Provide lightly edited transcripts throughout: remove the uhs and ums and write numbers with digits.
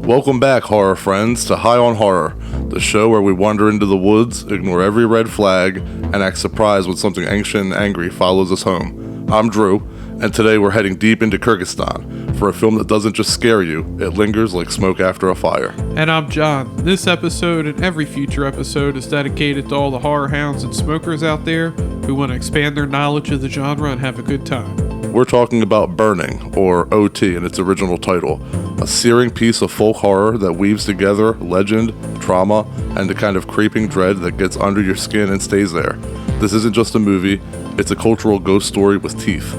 Welcome back, horror friends, to High on Horror, the show where we wander into the woods, ignore every red flag, and act surprised when something ancient and angry follows us home. I'm Drew, and today we're heading deep into Kyrgyzstan for a film that doesn't just scare you, it lingers like smoke after a fire. And I'm John. This episode and every future episode is dedicated to all the horror hounds and smokers out there who want to expand their knowledge of the genre and have a good time. We're talking about Burning, or OT in its original title, a searing piece of folk horror that weaves together legend, trauma, and the kind of creeping dread that gets under your skin and stays there. This isn't just a movie, it's a cultural ghost story with teeth.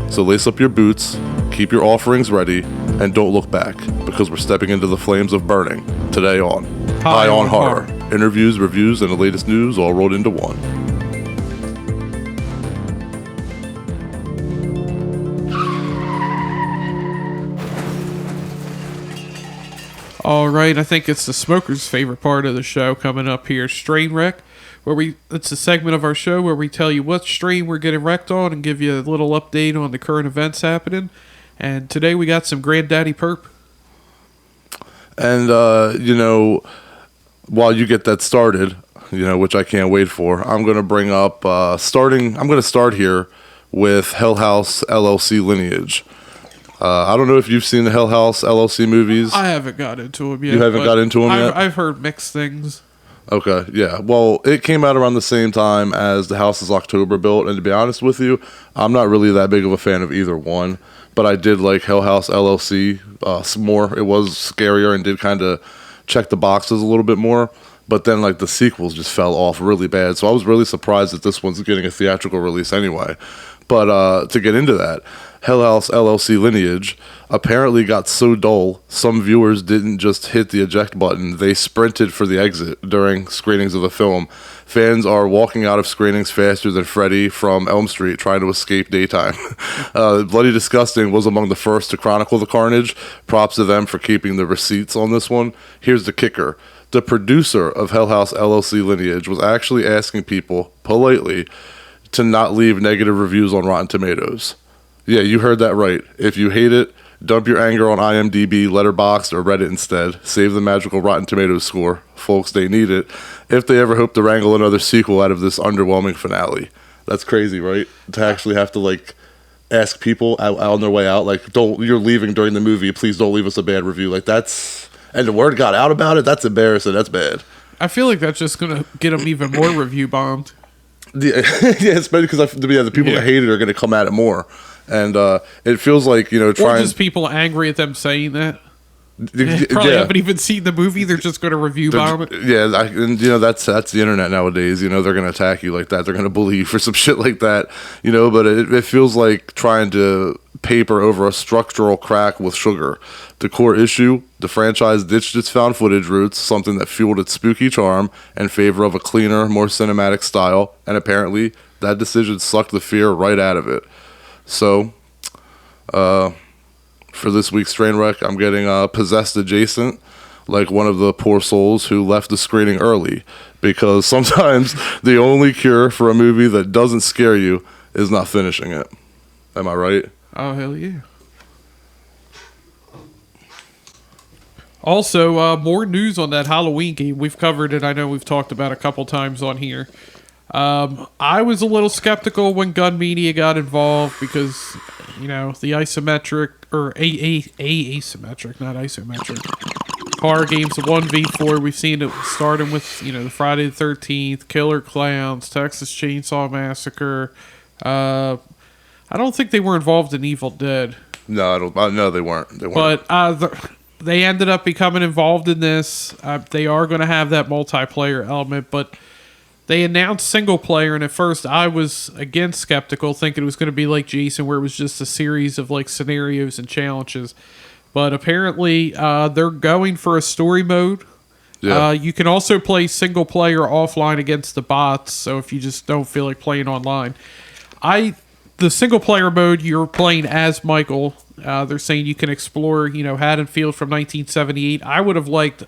So lace up your boots, keep your offerings ready, and don't look back, because we're stepping into the flames of Burning, today on High on Horror. Interviews, reviews, and the latest news all rolled into one. All right, I think it's the smoker's favorite part of the show coming up here, Strain Wreck, it's a segment of our show where we tell you what strain we're getting wrecked on and give you a little update on the current events happening. And today we got some Granddaddy Perp. And, while you get that started, which I can't wait for, I'm going to bring up, I'm going to start here with Hell House LLC Lineage. I don't know if you've seen the Hell House LLC movies. I haven't got into them yet. You haven't got into them yet? I've heard mixed things. Okay, yeah. Well, it came out around the same time as The House is October Built, and to be honest with you, I'm not really that big of a fan of either one, but I did like Hell House LLC some more. It was scarier and did kind of check the boxes a little bit more, but then like the sequels just fell off really bad, so I was really surprised that this one's getting a theatrical release anyway. But to get into that, Hell House LLC Lineage apparently got so dull, some viewers didn't just hit the eject button, they sprinted for the exit during screenings of the film. Fans are walking out of screenings faster than Freddy from Elm Street trying to escape daytime. Bloody Disgusting was among the first to chronicle the carnage. Props to them for keeping the receipts on this one. Here's the kicker. The producer of Hell House LLC Lineage was actually asking people, politely, to not leave negative reviews on Rotten Tomatoes. Yeah, you heard that right. If you hate it, dump your anger on IMDb, Letterboxd, or Reddit instead. Save the magical Rotten Tomatoes score. Folks, they need it if they ever hope to wrangle another sequel out of this underwhelming finale. That's crazy, right? To actually have to, ask people out on their way out, you're leaving during the movie, please don't leave us a bad review. And the word got out about it? That's embarrassing. That's bad. I feel like that's just going to get them even more review bombed. Yeah, especially because the people that hate it are going to come at it more. And it feels like, Or just people angry at them saying that. They probably haven't even seen the movie. They're just going to review bomb it. Yeah, that's the internet nowadays. They're going to attack you like that. They're going to bully you for some shit like that. But it feels like trying to paper over a structural crack with sugar. The core issue, the franchise ditched its found footage roots, something that fueled its spooky charm, in favor of a cleaner, more cinematic style. And apparently, that decision sucked the fear right out of it. So, for this week's Strain Wreck, I'm getting possessed adjacent, like one of the poor souls who left the screening early, because sometimes the only cure for a movie that doesn't scare you is not finishing it. Am I right? Oh, hell yeah. Also, more news on that Halloween game. We've covered it. I know we've talked about it a couple times on here. I was a little skeptical when Gun Media got involved because, the isometric, or asymmetric, not isometric, horror games, the 1v4, we've seen it starting with, the Friday the 13th, Killer Clowns, Texas Chainsaw Massacre. I don't think they were involved in Evil Dead. No, they weren't. But they ended up becoming involved in this. They are going to have that multiplayer element, but they announced single player, and at first I was, again, skeptical, thinking it was going to be like Jason, where it was just a series of scenarios and challenges. But apparently, they're going for a story mode. Yeah. You can also play single player offline against the bots, so if you just don't feel like playing online. The single player mode, you're playing as Michael. They're saying you can explore, Haddonfield from 1978. I would have liked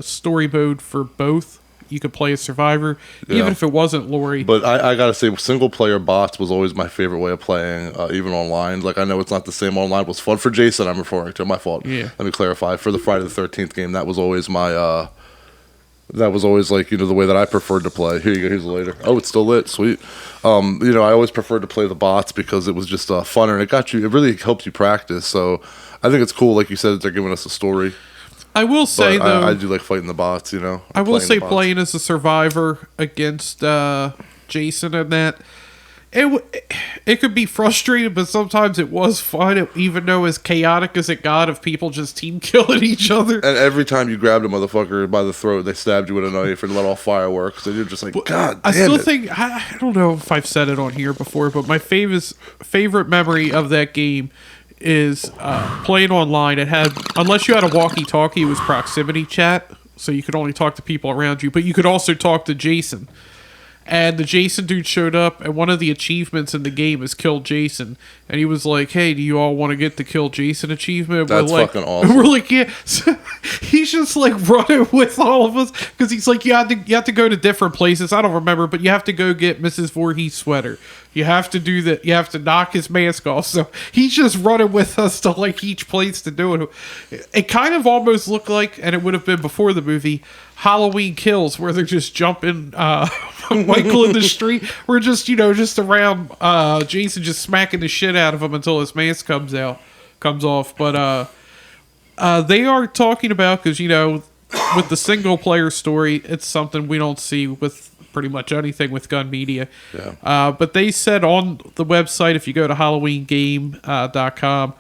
story mode for both. you could play as Survivor, Yeah. even if it wasn't Lori. But I gotta say, single player bots was always my favorite way of playing, even online. Like, I know it's not the same online. It was fun for Jason. I'm referring to, my fault. Yeah. Let me clarify. For the Friday the 13th game, that was always my. That was always like, the way that I preferred to play. Here you go. Here's the later. Oh, it's still lit. Sweet. I always preferred to play the bots because it was just funner, and it really helps you practice. So I think it's cool, like you said, that they're giving us a story. I will say, But though, I do like fighting the bots, I will say the bots. playing as a Survivor against Jason and that, it could be frustrating, but sometimes it was fun, even though as chaotic as it got of people just team killing each other. And every time you grabbed a motherfucker by the throat, they stabbed you with a knife and let off fireworks. And you're just like, God damn I still it. think, I don't know if I've said it on here before, but my favorite memory of that game is playing online. It had, unless you had a walkie-talkie, it was proximity chat, so you could only talk to people around you, but you could also talk to Jason. And the Jason dude showed up, and one of the achievements in the game is kill Jason. And he was like, hey, do you all want to get the kill Jason achievement? That's fucking awesome. We're like, yeah. So he's just like running with all of us, because he's like, you have to go to different places. I don't remember, but you have to go get Mrs. Voorhees' sweater. You have to do that. You have to knock his mask off. So he's just running with us to like each place to do it. It kind of almost looked like, and it would have been before the movie, Halloween Kills, where they're just jumping Michael in the street. We're just around Jason, just smacking the shit out of him until his mask comes off. But they are talking about, because with the single player story, it's something we don't see with pretty much anything with gun media. Yeah. But they said on the website, if you go to HalloweenGame.com,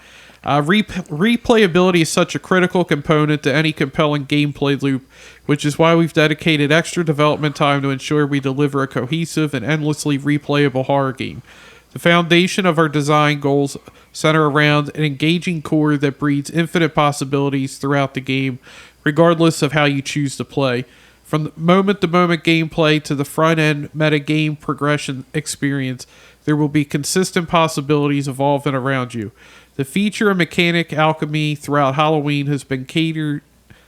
replayability is such a critical component to any compelling gameplay loop, which is why we've dedicated extra development time to ensure we deliver a cohesive and endlessly replayable horror game. The foundation of our design goals center around an engaging core that breeds infinite possibilities throughout the game, regardless of how you choose to play. From the moment-to-moment gameplay to the front-end meta-game progression experience, there will be consistent possibilities evolving around you. The feature and mechanic alchemy throughout Halloween has been catered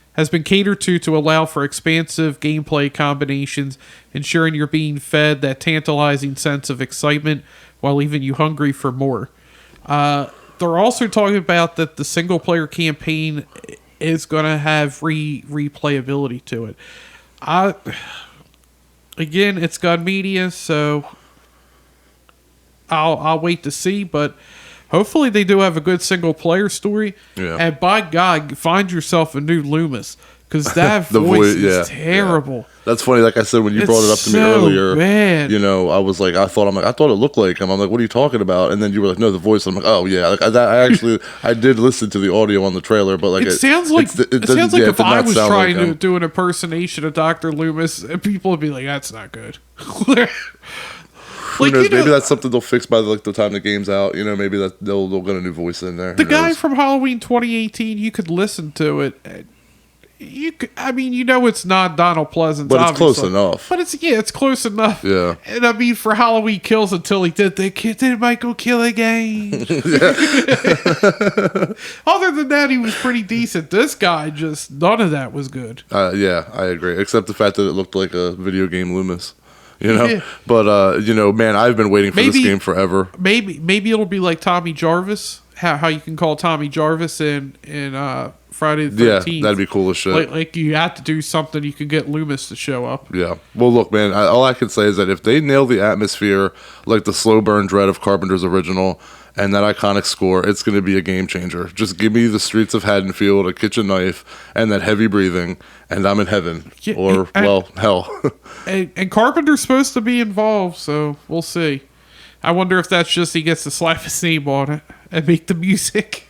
to allow for expansive gameplay combinations, ensuring you're being fed that tantalizing sense of excitement while leaving you hungry for more. They're also talking about that the single-player campaign is going to have replayability to it. Again, it's gun media, so I'll wait to see, but hopefully they do have a good single player story. Yeah. And by God, find yourself a new Loomis, because that voice is terrible. Yeah. That's funny. Like I said, when you brought it up to me earlier, I was like, I thought it looked like him. I'm like, what are you talking about? And then you were like, no, the voice. I'm like, oh yeah. Like I did listen to the audio on the trailer, but like it sounds like if I was trying to do an impersonation of Dr. Loomis, people would be like, that's not good. Who knows? Maybe that's something they'll fix by the time the game's out. Maybe that they'll get a new voice in there. The guy from Halloween 2018, you could listen to it. It's not Donald Pleasance, but it's obviously. close enough. But it's close enough. Yeah. And for Halloween Kills, until he did Michael kill again? Other than that, he was pretty decent. This guy, just none of that was good. Yeah, I agree. Except the fact that it looked like a video game Loomis. Yeah. But man, I've been waiting for this game forever. Maybe it'll be like Tommy Jarvis. How you can call Tommy Jarvis in Friday the 13th. Yeah, that'd be cool as shit. Like you have to do something, you can get Loomis to show up. Yeah. Well, look, man, all I can say is that if they nail the atmosphere like the slow burn dread of Carpenter's original and that iconic score, it's going to be a game changer. Just give me the streets of Haddonfield, a kitchen knife, and that heavy breathing, and I'm in heaven. Yeah, hell. and Carpenter's supposed to be involved, so we'll see. I wonder if that's just he gets to slap his name on it and make the music.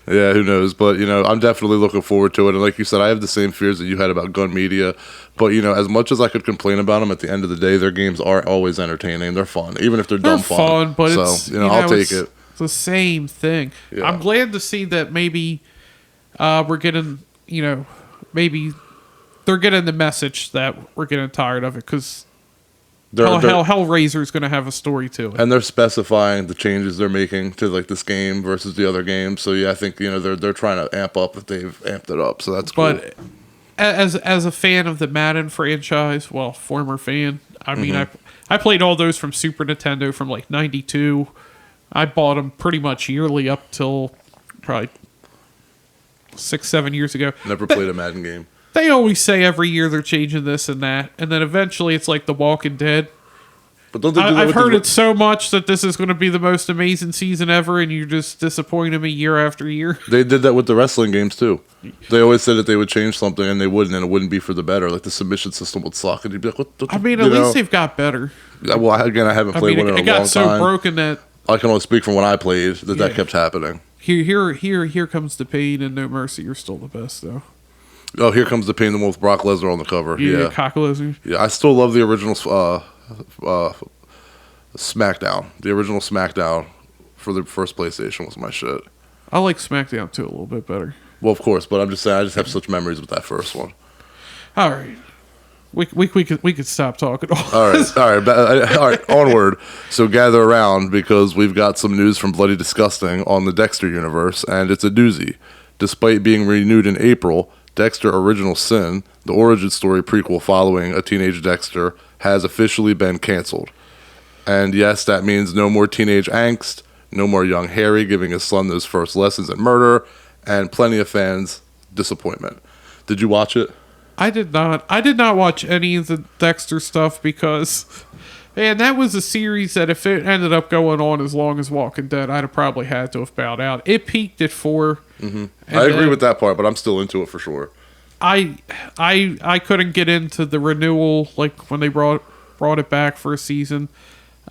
Yeah, who knows? But, I'm definitely looking forward to it. And like you said, I have the same fears that you had about gun media. But, as much as I could complain about them, at the end of the day, their games are always entertaining. They're fun, even if they're dumb fun. But so, it's, I'll take it. It's the same thing. Yeah. I'm glad to see that maybe we're getting, maybe they're getting the message that we're getting tired of it, because Hellraiser's going to have a story to it, and they're specifying the changes they're making to like this game versus the other games. So yeah, I think they're trying to amp up that they've amped it up. So that's cool. as a fan of the Madden franchise, well, former fan. I mean, I played all those from Super Nintendo from like '92. I bought them pretty much yearly up till probably 6-7 years ago. Never played a Madden game. They always say every year they're changing this and that, and then eventually it's like The Walking Dead. But don't they do that I've with heard it so much that this is going to be the most amazing season ever, and you're just disappointing me year after year. They did that with the wrestling games too. They always said that they would change something, and they wouldn't, and it wouldn't be for the better. Like the submission system would suck, and you'd be like, "What?" I mean, at least they've got better. Well, again, I haven't played one in a long time. It got so broken that I can only speak from when I played that kept happening. Here comes the pain and No Mercy. You're still the best though. Oh, here comes the pain. The one with Brock Lesnar on the cover. Yeah, Cock Lesnar. Yeah, I still love the original SmackDown. The original SmackDown for the first PlayStation was my shit. I like SmackDown too a little bit better. Well, of course, but I'm just saying I just have such memories with that first one. All right. We could stop talking. All right, onward. So gather around because we've got some news from Bloody Disgusting on the Dexter universe, and it's a doozy. Despite being renewed in April, Dexter Original Sin, the origin story prequel following a teenage Dexter, has officially been canceled. And yes, that means no more teenage angst, no more young Harry giving his son those first lessons in murder, and plenty of fans' disappointment. Did you watch it? I did not. I did not watch any of the Dexter stuff because, man, that was a series that if it ended up going on as long as Walking Dead, I'd have probably had to have bowed out. It peaked at 4. Mm-hmm. I agree with that part, but I'm still into it for sure. I couldn't get into the renewal like when they brought it back for a season.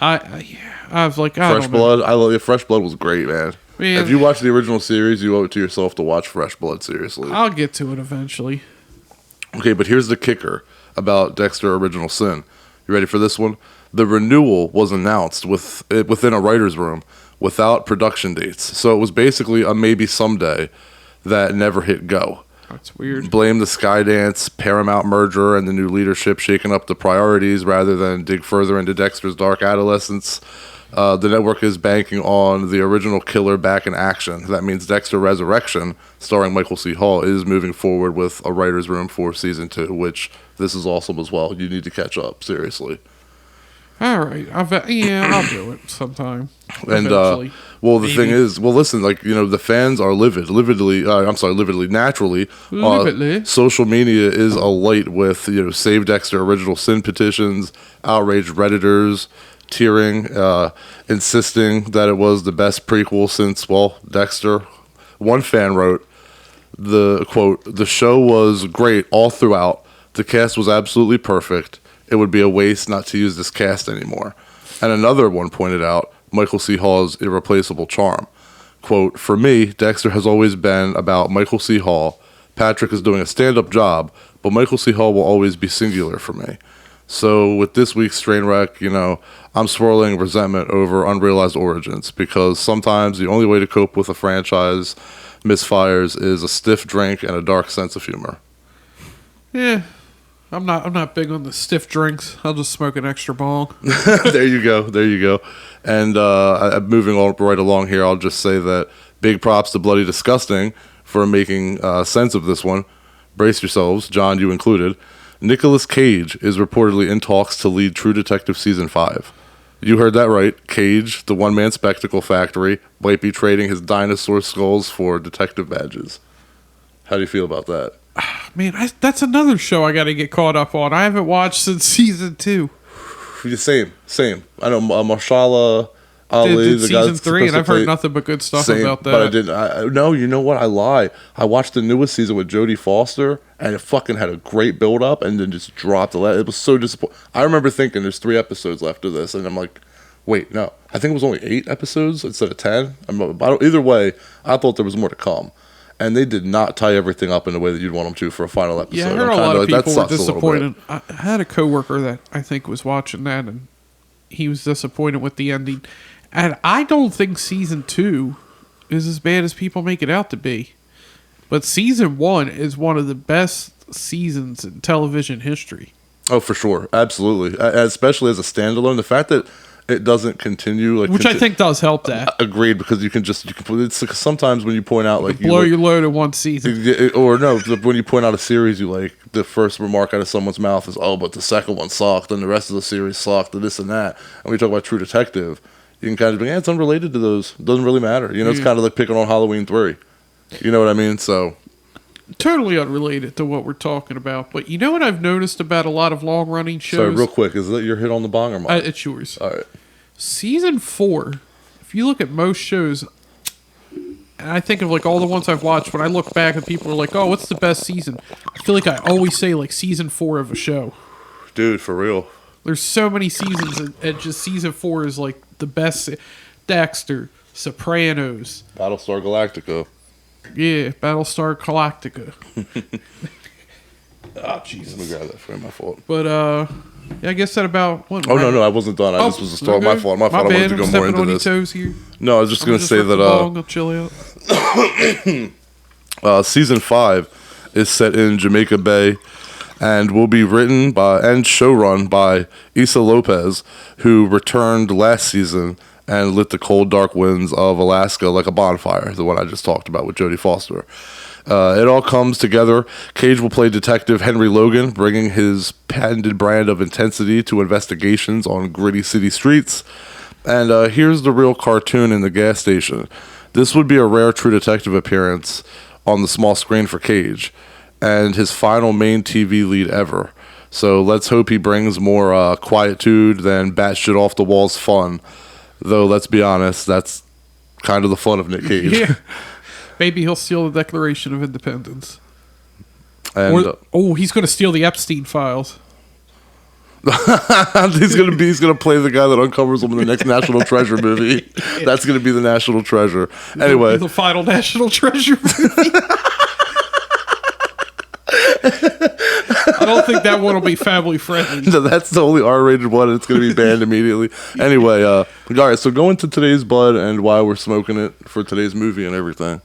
I was like, I Fresh don't know. Blood. I love it. Fresh Blood was great, man. If you watch the original series, you owe it to yourself to watch Fresh Blood. Seriously, I'll get to it eventually. Okay, but here's the kicker about Dexter Original Sin. You ready for this one? The renewal was announced within a writer's room without production dates. So it was basically a maybe someday that never hit go. That's weird. Blame the Skydance, Paramount merger, and the new leadership shaking up the priorities rather than dig further into Dexter's dark adolescence. The network is banking on the original killer back in action. That means Dexter Resurrection, starring Michael C. Hall, is moving forward with a writer's room for season 2, which this is awesome as well. You need to catch up, seriously. All right. I'll do it sometime. And, well, the thing is, well, listen, like, you know, the fans are naturally. Social media is alight with, you know, Save Dexter Original Sin petitions, outraged Redditors, tearing, insisting that it was the best prequel since, well, Dexter. One fan wrote, the show was great all throughout. The cast was absolutely perfect. It would be a waste not to use this cast anymore. And another one pointed out Michael C. Hall's irreplaceable charm. Quote, for me, Dexter has always been about Michael C. Hall. Patrick is doing a stand-up job, but Michael C. Hall will always be singular for me. So with this week's Trainwreck, you know, I'm swirling resentment over unrealized origins because sometimes the only way to cope with a franchise misfires is a stiff drink and a dark sense of humor. Yeah. I'm not big on the stiff drinks. I'll just smoke an extra bong. There you go. And moving on right along here, I'll just say that big props to Bloody Disgusting for making sense of this one. Brace yourselves, John, you included. Nicolas Cage is reportedly in talks to lead True Detective Season 5. You heard that right. Cage, the one-man spectacle factory, might be trading his dinosaur skulls for detective badges. How do you feel about that? Man, that's another show I got to get caught up on. I haven't watched since season 2. Same. I know Marshala Ali, did season 3, and I've heard nothing but good stuff about that. But I didn't. No, you know what? I lie. I watched the newest season with Jodie Foster, and it fucking had a great build up, and then just dropped the last. It was so disappointing. I remember thinking there's 3 episodes left of this, and I'm like, wait, no. I think it was only 8 episodes instead of 10. Either way, I thought there was more to come. And they did not tie everything up in the way that you'd want them to for a final episode. Yeah, I heard a lot of people were disappointed. I had a coworker that I think was watching that, and he was disappointed with the ending. And I don't think season 2 is as bad as people make it out to be. But season 1 is one of the best seasons in television history. Oh, for sure. Absolutely. Especially as a standalone. The fact that it doesn't continue. Like, which I think does help that. Agreed, because you can put it's like, sometimes when you point out like Blow your load in one season. or no, when you point out a series, you like the first remark out of someone's mouth is, "Oh, but the second one sucked, and the rest of the series sucked, and this and that." And we talk about True Detective, you can kind of be, "Yeah, it's unrelated to those. It doesn't really matter." You know, it's kind of like picking on Halloween 3. You know what I mean? So totally unrelated to what we're talking about. But you know what I've noticed about a lot of long running shows? Sorry, real quick, is that your hit on the bong or mine? It's yours. All right. Season 4, if you look at most shows, and I think of like all the ones I've watched, when I look back and people are like, "Oh, what's the best season?" I feel like I always say like season 4 of a show. Dude, for real. There's so many seasons, and just season 4 is like the best. Dexter, Sopranos, Battlestar Galactica. Yeah, Battlestar Galactica. Oh, Jesus. Let me grab that for you, my fault. But, yeah, I guess that about... What, oh, no, I wasn't done. I just was just talking. My fault. My fault. I wanted to go more into this. Toes here. No, I was just going to say that... I'll chill out. Season 5 is set in Jamaica Bay and will be written by and showrun by Issa Lopez, who returned last season and lit the cold, dark winds of Alaska like a bonfire, the one I just talked about with Jodie Foster. It all comes together. Cage will play Detective Henry Logan, bringing his patented brand of intensity to investigations on gritty city streets. And here's the real cartoon in the gas station. This would be a rare True Detective appearance on the small screen for Cage, and his final main TV lead ever. So let's hope he brings more quietude than batshit off the walls fun. Though, let's be honest, that's kind of the fun of Nick Cage. Yeah. Maybe he'll steal the Declaration of Independence. And, he's going to steal the Epstein files. he's gonna play the guy that uncovers them in the next National Treasure movie. That's gonna be the National Treasure. Anyway, the final National Treasure movie. I don't think that one will be family friendly. No, that's the only R-rated one. It's going to be banned immediately. Anyway, all right, so go into today's bud and why we're smoking it for today's movie and everything.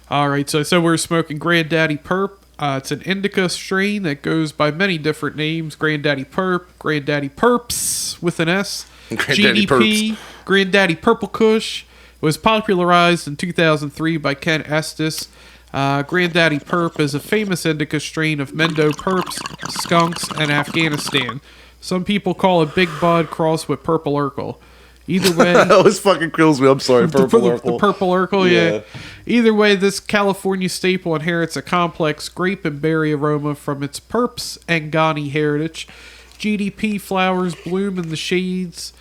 All right, so we're smoking Granddaddy Perp. It's an indica strain that goes by many different names. Granddaddy Perp, Granddaddy Perps with an S, Granddaddy GDP, Perps. Granddaddy Purple Kush. It was popularized in 2003 by Ken Estes. Granddaddy Perp is a famous indica strain of Mendo Perps, skunks, and Afghanistan. Some people call it Big Bud crossed with Purple Urkel. Either way... That always fucking kills me. I'm sorry, Purple Urkel. The Purple Urkel, yeah. Either way, this California staple inherits a complex grape and berry aroma from its Perps and Ghani heritage. GDP flowers bloom in the shades,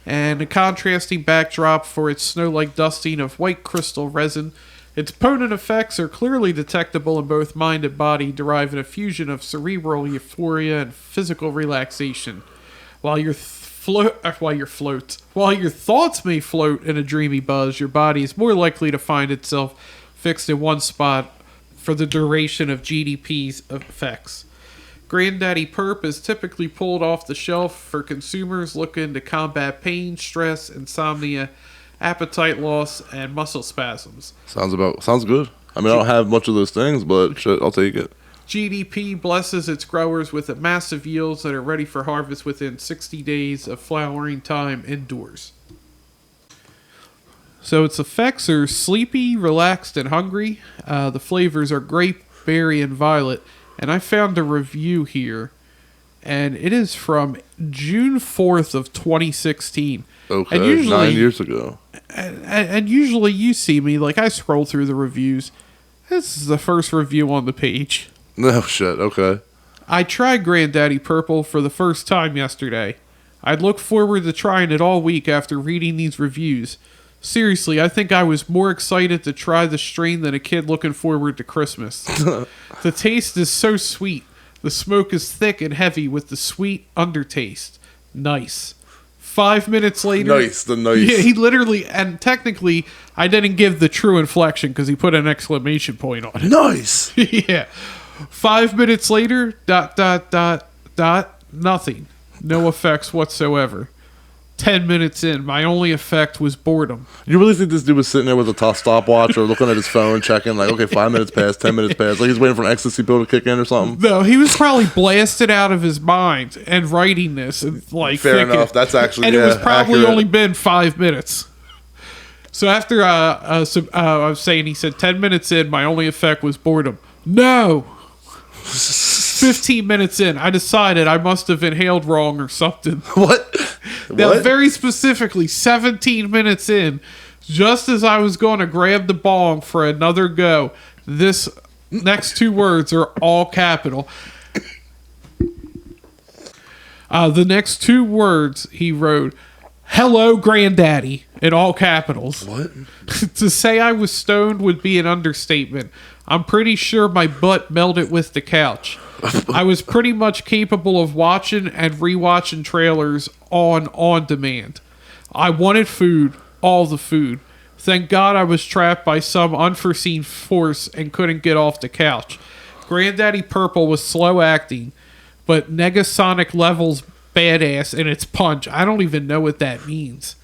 and a contrasting backdrop for its snow-like dusting of white crystal resin. Its potent effects are clearly detectable in both mind and body, deriving a fusion of cerebral euphoria and physical relaxation. While your thoughts may float in a dreamy buzz, your body is more likely to find itself fixed in one spot for the duration of GDP's effects. Granddaddy Perp is typically pulled off the shelf for consumers looking to combat pain, stress, insomnia, appetite loss, and muscle spasms. Sounds good. I mean, I don't have much of those things, but shit, I'll take it. GDP blesses its growers with massive yields that are ready for harvest within 60 days of flowering time indoors. So its effects are sleepy, relaxed, and hungry. The flavors are grape, berry, and violet. And I found a review here, and it is from June 4th of 2016. Okay, and usually, 9 years ago. And usually you see me, like I scroll through the reviews. This is the first review on the page. No shit, okay. I tried Granddaddy Purple for the first time yesterday. I'd look forward to trying it all week after reading these reviews. Seriously, I think I was more excited to try the strain than a kid looking forward to Christmas. The taste is so sweet. The smoke is thick and heavy with the sweet undertaste. Nice. 5 minutes later... Nice. Yeah, he literally... And technically, I didn't give the true inflection because he put an exclamation point on it. Nice. Yeah. 5 minutes later... Nothing. No effects whatsoever. 10 minutes in, my only effect was boredom. You really think this dude was sitting there with a stopwatch or looking at his phone, checking like, okay, 5 minutes passed, 10 minutes passed, like he's waiting for an ecstasy pill to kick in or something? No, he was probably blasted out of his mind and writing this and like. Fair enough. That's actually and it was probably accurate. only been 5 minutes. So after I was saying, he said 10 minutes in, my only effect was boredom. No. 15 minutes in, I decided I must have inhaled wrong or something. What? Now, What? very specifically, 17 minutes in, just as I was going to grab the bong for another go, this next two words are all capital. The next two words he wrote, "Hello, Granddaddy," in all capitals. What? To say I was stoned would be an understatement. I'm pretty sure my butt melted with the couch. I was pretty much capable of watching and rewatching trailers on demand. I wanted food, all the food. Thank God I was trapped by some unforeseen force and couldn't get off the couch. Granddaddy Purple was slow acting, but Negasonic levels badass in its punch. I don't even know what that means.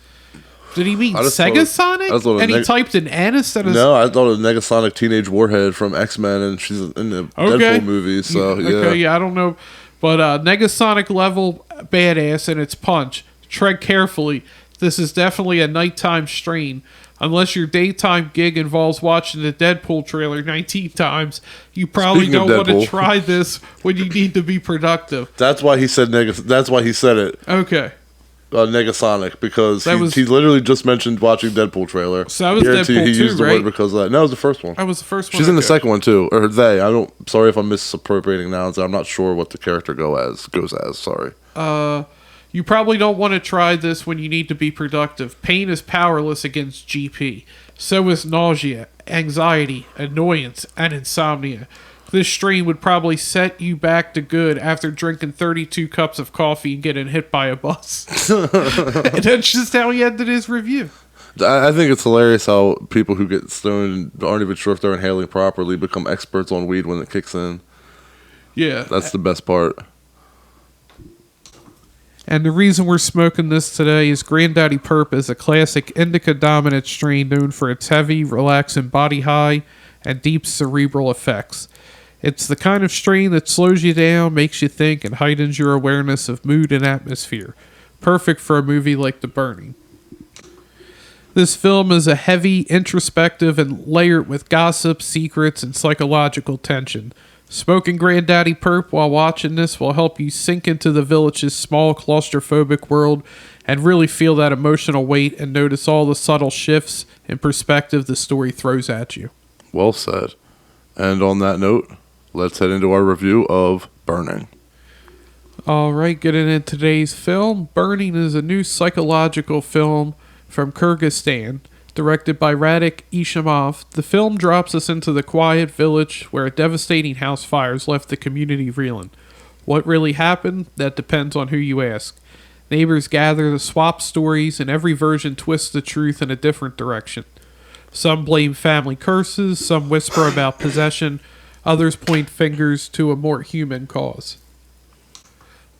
Did he mean Sega Sonic? And he typed an N instead of... No, I thought it was Negasonic Teenage Warhead from X-Men, and she's in the Deadpool movies, so yeah. Okay, yeah, I don't know. But Negasonic level badass in its punch. Tread carefully. This is definitely a nighttime strain. Unless your daytime gig involves watching the Deadpool trailer 19 times, you probably don't want to try this when you need to be productive. That's why he said That's why he said it. Okay. Negasonic, because he literally just mentioned watching Deadpool trailer. So that was Deadpool he 2, used the right? word because of that. No, it was the first one. That was the first one. She's in the second one too, or they. Sorry if I'm misappropriating nouns. I'm not sure what the character goes as. Sorry. You probably don't want to try this when you need to be productive. Pain is powerless against GP. So is nausea, anxiety, annoyance, and insomnia. This strain would probably set you back to good after drinking 32 cups of coffee and getting hit by a bus. And that's just how he ended his review. I think it's hilarious how people who get stoned and aren't even sure if they're inhaling properly become experts on weed when it kicks in. Yeah. That's the best part. And the reason we're smoking this today is Granddaddy Perp is a classic indica dominant strain known for its heavy, relaxing body high and deep cerebral effects. It's the kind of strain that slows you down, makes you think, and heightens your awareness of mood and atmosphere. Perfect for a movie like The Burning. This film is a heavy, introspective, and layered with gossip, secrets, and psychological tension. Smoking Granddaddy Perp while watching this will help you sink into the village's small, claustrophobic world and really feel that emotional weight and notice all the subtle shifts in perspective the story throws at you. Well said. And on that note, let's head into our review of Burning. All right, getting into today's film. Burning is a new psychological film from Kyrgyzstan, directed by Radik Ishamov. The film drops us into the quiet village where a devastating house fire has left the community reeling. What really happened? That depends on who you ask. Neighbors gather to swap stories, and every version twists the truth in a different direction. Some blame family curses, some whisper about possession, others point fingers to a more human cause.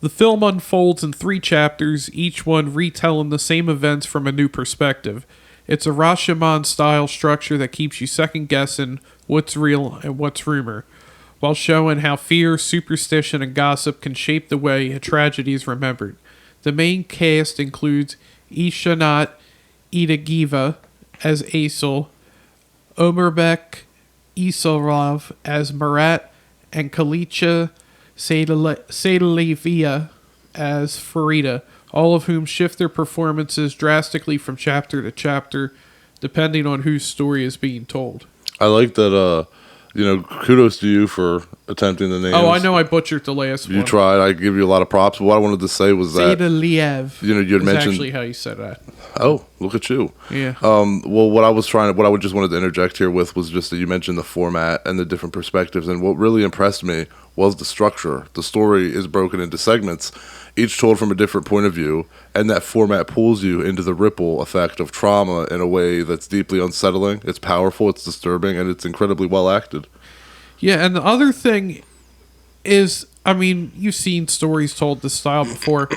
The film unfolds in 3 chapters, each one retelling the same events from a new perspective. It's a Rashomon-style structure that keeps you second-guessing what's real and what's rumor, while showing how fear, superstition, and gossip can shape the way a tragedy is remembered. The main cast includes Ishanat Idagiva as Aisel, Omerbek Isilov as Marat, and Kalicha Sadalevia as Farida, all of whom shift their performances drastically from chapter to chapter, depending on whose story is being told. I like that, kudos to you for attempting the names. Oh, I know I butchered the last one. You tried. I give you a lot of props. But what I wanted to say was that... Sadaliev. You had mentioned... actually how you said that. Oh, look at you. Yeah. Well, what I just wanted to interject here with was just that you mentioned the format and the different perspectives. And what really impressed me was the structure. The story is broken into segments, each told from a different point of view, and that format pulls you into the ripple effect of trauma in a way that's deeply unsettling. It's powerful, it's disturbing, and it's incredibly well acted. Yeah, and the other thing is, I mean, you've seen stories told this style before,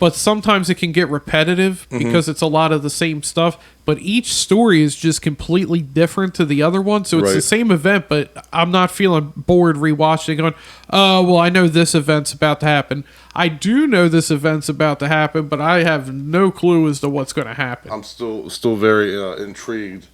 but sometimes it can get repetitive because it's a lot of the same stuff. But each story is just completely different to the other one. So it's the same event, but I'm not feeling bored rewatching going, oh, well, I know this event's about to happen. I do know this event's about to happen, but I have no clue as to what's going to happen. I'm still very intrigued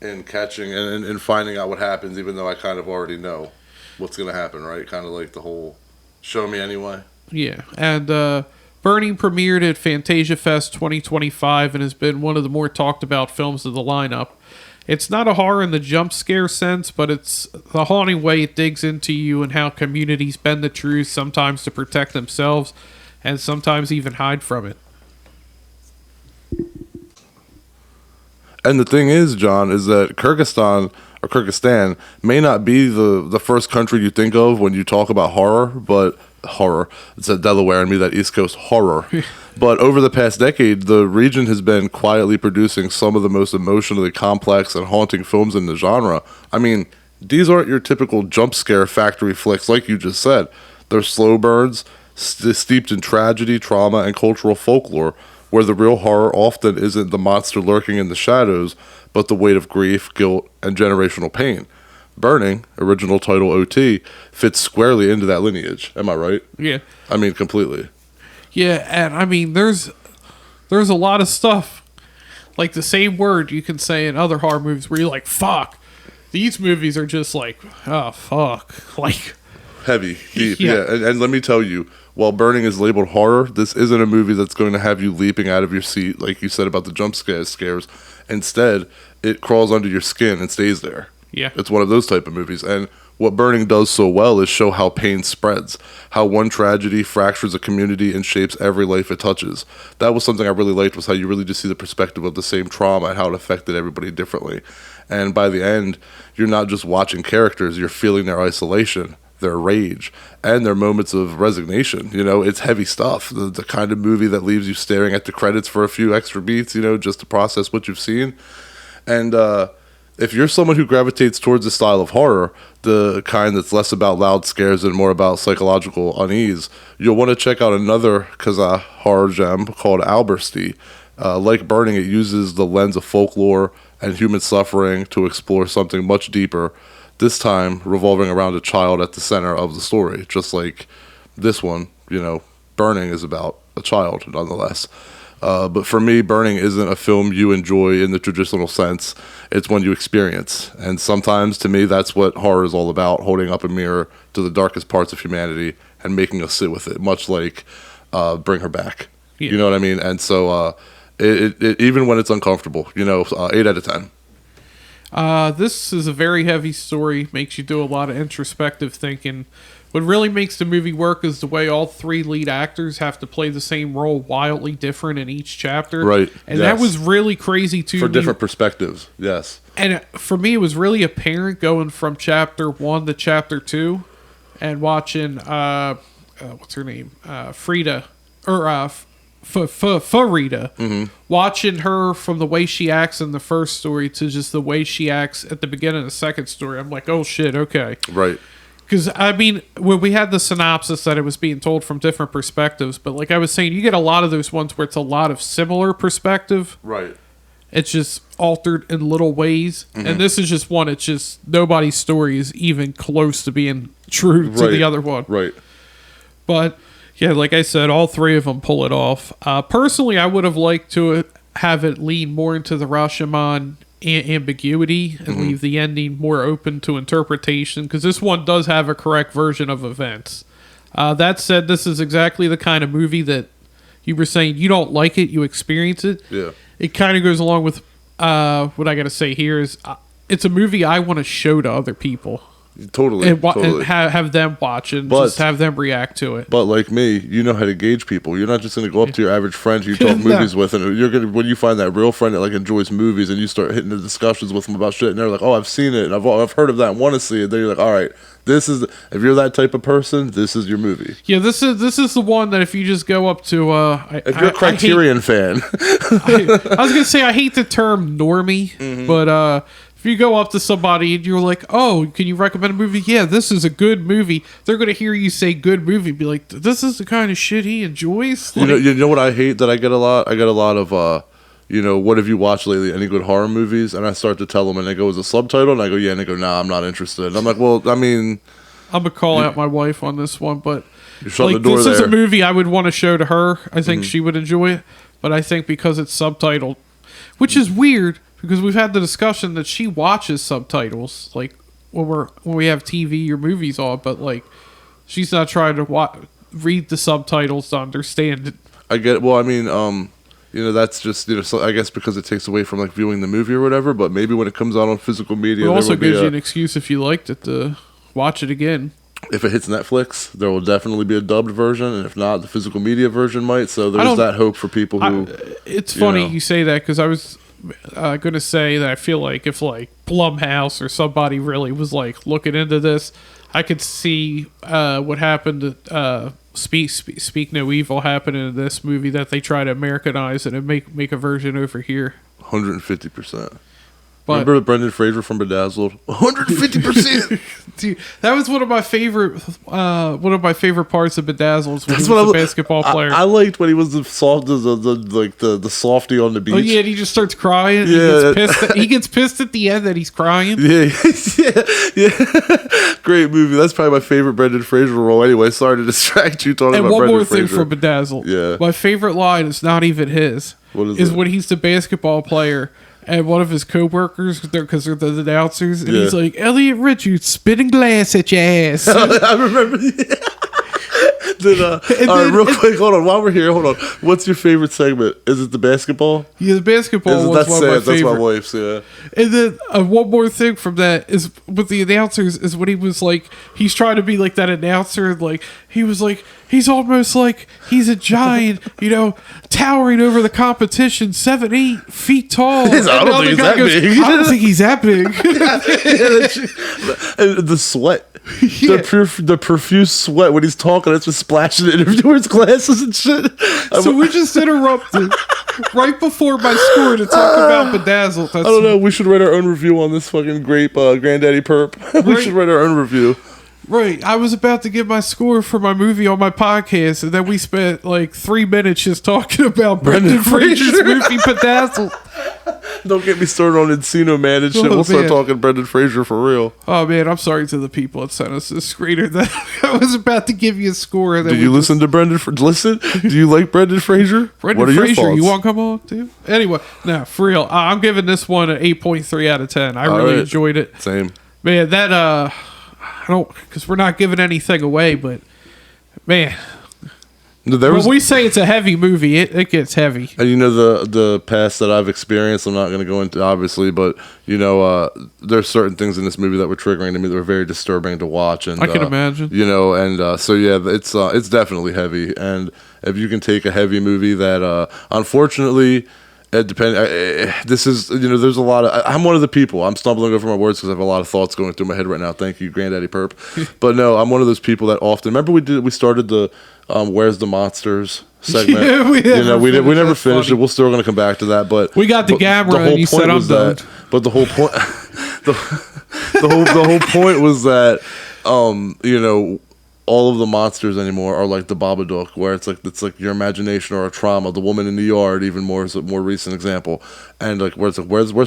in catching and finding out what happens, even though I kind of already know what's going to happen, right? Kind of like the whole show me anyway. Yeah, and Burning premiered at Fantasia Fest 2025 and has been one of the more talked about films of the lineup. It's not a horror in the jump scare sense, but it's the haunting way it digs into you and how communities bend the truth, sometimes to protect themselves and sometimes even hide from it. And the thing is, John, is that Kyrgyzstan may not be the first country you think of when you talk about horror. It's a Delaware in me, that East Coast horror. But over the past decade, the region has been quietly producing some of the most emotionally complex and haunting films in the genre. I mean, these aren't your typical jump scare factory flicks like you just said. They're slow burns, steeped in tragedy, trauma, and cultural folklore, where the real horror often isn't the monster lurking in the shadows, but the weight of grief, guilt, and generational pain. Burning, original title OT, fits squarely into that lineage. Am I right? Yeah. I mean, completely. Yeah, and I mean, there's a lot of stuff, like the same word you can say in other horror movies where you're like, fuck. These movies are just like, oh, fuck. Like, heavy, deep, yeah. And let me tell you, while Burning is labeled horror, this isn't a movie that's going to have you leaping out of your seat, like you said about the jump scares. Instead, it crawls under your skin and stays there. Yeah. It's one of those type of movies. And what Burning does so well is show how pain spreads, how one tragedy fractures a community and shapes every life it touches. That was something I really liked, was how you really just see the perspective of the same trauma and how it affected everybody differently. And by the end, you're not just watching characters, you're feeling their isolation, their rage, and their moments of resignation. You know, it's heavy stuff. The kind of movie that leaves you staring at the credits for a few extra beats, you know, just to process what you've seen. And if you're someone who gravitates towards a style of horror, the kind that's less about loud scares and more about psychological unease, you'll want to check out another Kazakh horror gem called Albersty. Like Burning, it uses the lens of folklore and human suffering to explore something much deeper, this time revolving around a child at the center of the story. Just like this one, you know, Burning is about a child nonetheless. But for me, Burning isn't a film you enjoy in the traditional sense. It's one you experience. And sometimes, to me, that's what horror is all about, holding up a mirror to the darkest parts of humanity and making us sit with it, much like Bring Her Back. Yeah. You know what I mean? And so it even when it's uncomfortable, you know, 8 out of 10. This is a very heavy story, makes you do a lot of introspective thinking. What really makes the movie work is the way all three lead actors have to play the same role wildly different in each chapter. Right. And that was really crazy too. For different perspectives, yes. And for me, it was really apparent going from chapter 1 to chapter 2 and watching, what's her name? Frida. Or Farida. Mm-hmm. Watching her from the way she acts in the first story to just the way she acts at the beginning of the second story. I'm like, oh shit, okay. Right. Because, I mean, when we had the synopsis that it was being told from different perspectives, but like I was saying, you get a lot of those ones where it's a lot of similar perspective. Right. It's just altered in little ways. Mm-hmm. And this is just one, it's just nobody's story is even close to being true to the other one. Right. But, yeah, like I said, all three of them pull it off. Personally, I would have liked to have it lean more into the Rashomon ambiguity and leave the ending more open to interpretation, because this one does have a correct version of events. That said, this is exactly the kind of movie that you were saying you don't like it, you experience it. Yeah. It kind of goes along with what I got to say here is it's a movie I want to show to other people. Totally. And have them watch it and just have them react to it. But like me, you know how to gauge people. You're not just going to go up to your average friend who you talk movies with, and you're going to, when you find that real friend that like enjoys movies and you start hitting the discussions with them about shit, and they're like, oh, I've seen it, and I've heard of that and want to see it. Then you're like, all right, if you're that type of person, this is your movie. Yeah, this is the one that if you just go up to if you're a Criterion fan. I was gonna say I hate the term normie, but If you go up to somebody and you're like, "Oh, can you recommend a movie?" Yeah, this is a good movie. They're gonna hear you say "good movie," be like, "This is the kind of shit he enjoys." Like, You know what I hate that I get a lot. I get a lot of what have you watched lately? Any good horror movies? And I start to tell them, and they go, "Is a subtitle?" And I go, "Yeah." And they go, "Nah, I'm not interested." And I'm like, "Well, I mean." I'm gonna call out my wife on this one, but Shut the door this is there. a movie I would want to show to her. I think she would enjoy it, but I think because it's subtitled, which is weird because we've had the discussion that she watches subtitles, like when we have TV or movies on, but like she's not trying to read the subtitles to understand it. I get it. Well, I mean, that's just so I guess because it takes away from like viewing the movie or whatever. But maybe when it comes out on physical media, It there also will be gives you an excuse if you liked it to watch it again. if it hits Netflix, there will definitely be a dubbed version, and if not, the physical media version might. So there's that hope for people who. It's funny you say that because I was going to say that I feel like if like Blumhouse or somebody really was like looking into this, I could see what happened. Speak No Evil happened in this movie that they try to Americanize it and make a version over here. 150%. But remember Brendan Fraser from Bedazzled? 150%. dude, that was one of my favorite parts of Bedazzled. When he was a basketball player. I liked when he was the softy on the beach. Oh yeah, and he just starts crying. Yeah, he gets pissed at the end that he's crying. Yeah. Great movie. That's probably my favorite Brendan Fraser role. Anyway, sorry to distract you talking about Brendan Fraser. And one more thing from Bedazzled. Yeah. My favorite line is not even his. What is it? When he's the basketball player. And one of his co-workers, because they're the announcers, and he's like, "Elliot Richards spitting glass at your ass." I remember. All right, real quick, hold on. While we're here, hold on. What's your favorite segment? Is it the basketball? Yeah, the basketball was one of my favorite. That's my wife's, yeah. And then one more thing from that is with the announcers is when he was like, he's trying to be like that announcer, like he was like, he's almost like he's a giant, towering over the competition, 7-8 feet tall. I don't think he's that big. I don't think he's that big. And the sweat. Yeah. The profuse sweat when he's talking, it's just splashing it into his glasses and shit. So we just interrupted right before my score to talk about Bedazzled. I don't know. We should write our own review on this fucking grape Granddaddy Perp. We should write our own review. Right. I was about to give my score for my movie on my podcast, and then we spent like 3 minutes just talking about Brendan Fraser's movie Bedazzled. Don't get me started on Encino Man and shit. We'll start talking Brendan Fraser for real. Oh man, I'm sorry to the people that sent us this screener that I was about to give you a score. And then do you listen to Brendan? Listen? Do you like Brendan Fraser? Brendan Fraser, you want to come on too? Anyway, no, for real. I'm giving this one an 8.3 out of 10. I really enjoyed it. Same. Man, that I don't, because we're not giving anything away, but man. When we say it's a heavy movie, it gets heavy. And the past that I've experienced, I'm not going to go into obviously, but there's certain things in this movie that were triggering to me that were very disturbing to watch. And I can imagine. So yeah, it's definitely heavy. And if you can take a heavy movie that unfortunately. It depends. This is, there's a lot of. I'm one of the people. I'm stumbling over my words because I have a lot of thoughts going through my head right now. Thank you, Granddaddy Perp. But no, I'm one of those people that often. Remember, we started the "Where's the Monsters" segment. Yeah, we never finished it. We're still going to come back to that. But we got the camera, and he said, "I'm done." But the whole point, the whole point was that, all of the monsters anymore are like the Babadook, where it's like your imagination or a trauma. The Woman in the Yard, even more, is a more recent example. And like where's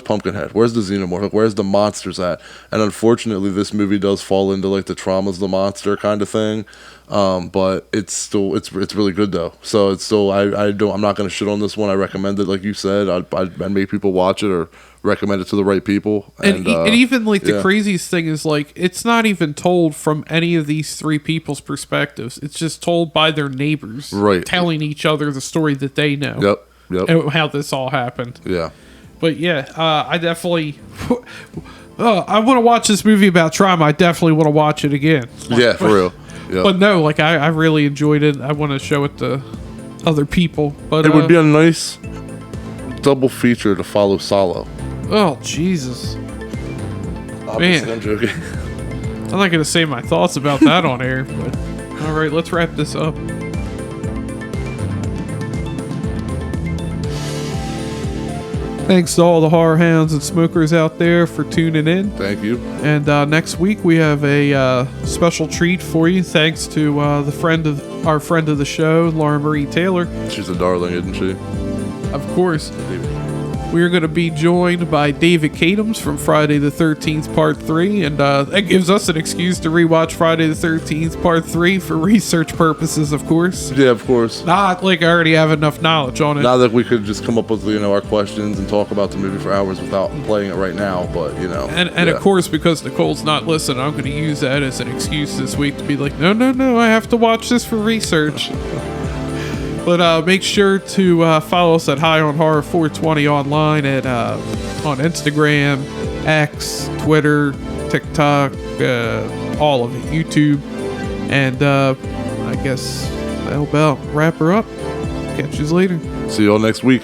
Pumpkinhead? Where's the Xenomorph? Like, where's the monsters at? And unfortunately, this movie does fall into like the trauma's the monster kind of thing. But it's really good though. So it's still I'm not gonna shit on this one. I recommend it, like you said. I'd make people watch it or recommend it to the right people. And even like the craziest thing is like it's not even told from any of these three people's perspectives. It's just told by their neighbors, right, telling each other the story that they know. Yep. And how this all happened. Yeah. But yeah, I definitely. I want to watch this movie about trauma. I definitely want to watch it again. Yeah, for real. Yep. But no, like I really enjoyed it. I want to show it to other people. But it would be a nice double feature to follow Solo. Oh Jesus! Obviously, man, I'm joking. I'm not gonna say my thoughts about that on air. But all right, let's wrap this up. Thanks to all the horror hounds and smokers out there for tuning in. Thank you. And next week we have a special treat for you, thanks to our friend of the show, Laura Marie Taylor. She's a darling, isn't she? Of course. We are going to be joined by David Cadams from Friday the 13th Part 3, and that gives us an excuse to rewatch Friday the 13th Part 3 for research purposes, of course. Yeah, of course. Not like I already have enough knowledge on it. Not that we could just come up with, our questions and talk about the movie for hours without playing it right now, but, And of course, because Nicole's not listening, I'm going to use that as an excuse this week to be like, no, I have to watch this for research. But make sure to follow us at High on Horror 420 online on Instagram, X, Twitter, TikTok, all of it, YouTube. And I guess that'll about wrap her up. Catch you later. See y'all next week.